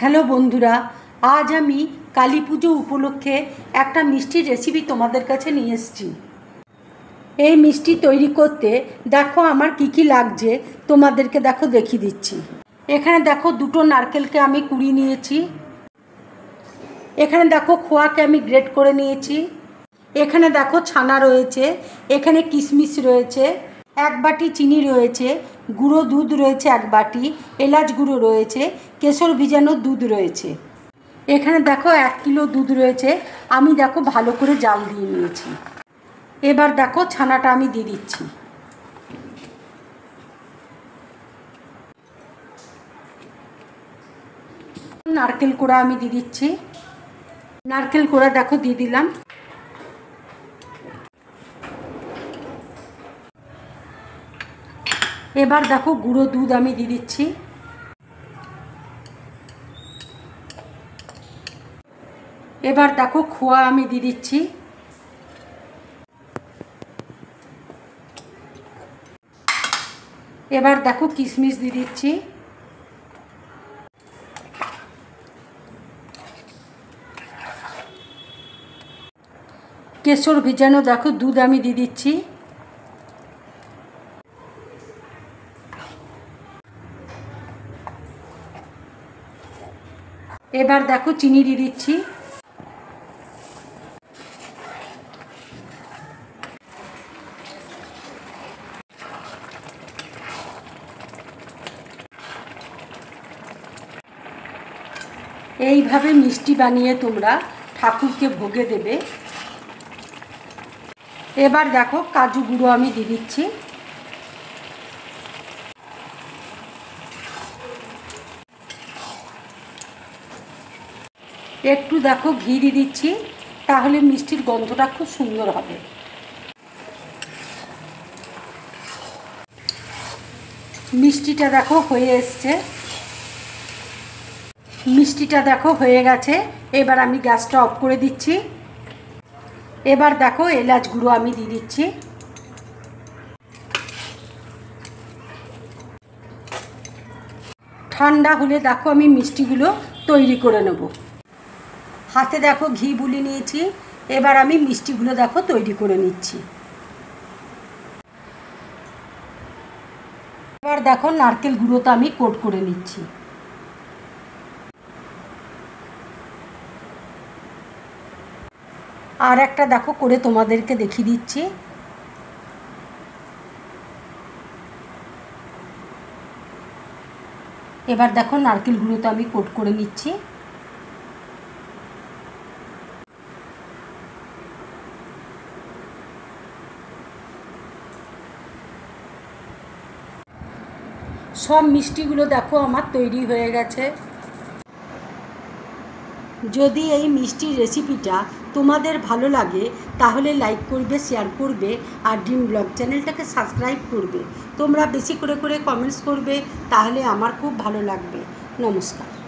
Hello বন্ধুরা, আজ আমি কালী পুজো উপলক্ষে একটা মিষ্টির রেসিপি তোমাদের কাছে নিয়ে এসেছি। এই মিষ্টি তৈরি করতে দেখো আমার কি লাগছে তোমাদেরকে দেখিয়ে দিচ্ছি। এখানে দেখো দুটো নারকেলকে আমি কুড়িয়ে নিয়েছি। এখানে দেখো খোয়াকে আমি গ্রেট করে নিয়েছি। এখানে দেখো ছানা রয়েছে, এখানে কিশমিশ রয়েছে, এক বাটি চিনি রয়েছে, গুঁড়ো দুধ রয়েছে এক বাটি, এলাচ গুঁড়ো রয়েছে, কেশর ভিজানো দুধ রয়েছে। এখানে দেখো 1 কিলো দুধ রয়েছে, আমি দেখো ভালো করে জাল দিয়ে নিয়েছি। এবার দেখো ছানাটা আমি দিয়ে দিচ্ছি। নারকেল কোড়া আমি দিয়ে দিচ্ছি। নারকেল কোড়া দেখো দিয়ে দিলাম। এবার দেখো গুঁড়ো দুধ আমি দিয়ে দিচ্ছি। এবার দেখো খোয়া আমি দিয়ে দিচ্ছি। এবার দেখো কিশমিশ দিয়ে দিচ্ছি। কেশর ভিজানো দেখো দুধ আমি দিয়ে দিচ্ছি। এবার দেখো চিনি দিয়ে দিচ্ছি। এইভাবে মিষ্টি বানিয়ে তোমরা ঠাকুরকে ভোগে দেবে। এবার দেখো কাজু গুঁড়ো আমি দিয়ে দিচ্ছি। একটু দেখো ঘি দিয়ে দিচ্ছি, তাহলে মিষ্টির গন্ধটা খুব সুন্দর হবে। মিষ্টিটা দেখো হয়ে এসছে। মিষ্টিটা দেখো হয়ে গেছে। এবার আমি গ্যাসটা অফ করে দিচ্ছি। এবার দেখো এলাচ গুঁড়ো আমি দিয়ে দিচ্ছি। ঠান্ডা হলে দেখো আমি মিষ্টিগুলো তৈরি করে নেব। হাতে দেখো ঘি বুলিয়ে নিয়েছি। এবার আমি মিষ্টিগুলো দেখো তৈরি করে নিচ্ছি। এবার দেখো নারকেল গুঁড়োটা আমি কোট করে নিচ্ছি। আর একটা দেখো করে তোমাদেরকে দেখিয়ে দিচ্ছি। এবার দেখো নারকেল গুঁড়োটা আমি কোট করে নিচ্ছি। সব মিষ্টিগুলো দেখো আমার তৈরি হয়ে গেছে। যদি এই মিষ্টির রেসিপিটা তোমাদের ভালো লাগে তাহলে লাইক করবে, শেয়ার করবে আর ড্রিম ব্লগ চ্যানেলটাকে সাবস্ক্রাইব করবে। তোমরা বেশি করে কমেন্টস করবে, তাহলে আমার খুব ভালো লাগবে। নমস্কার।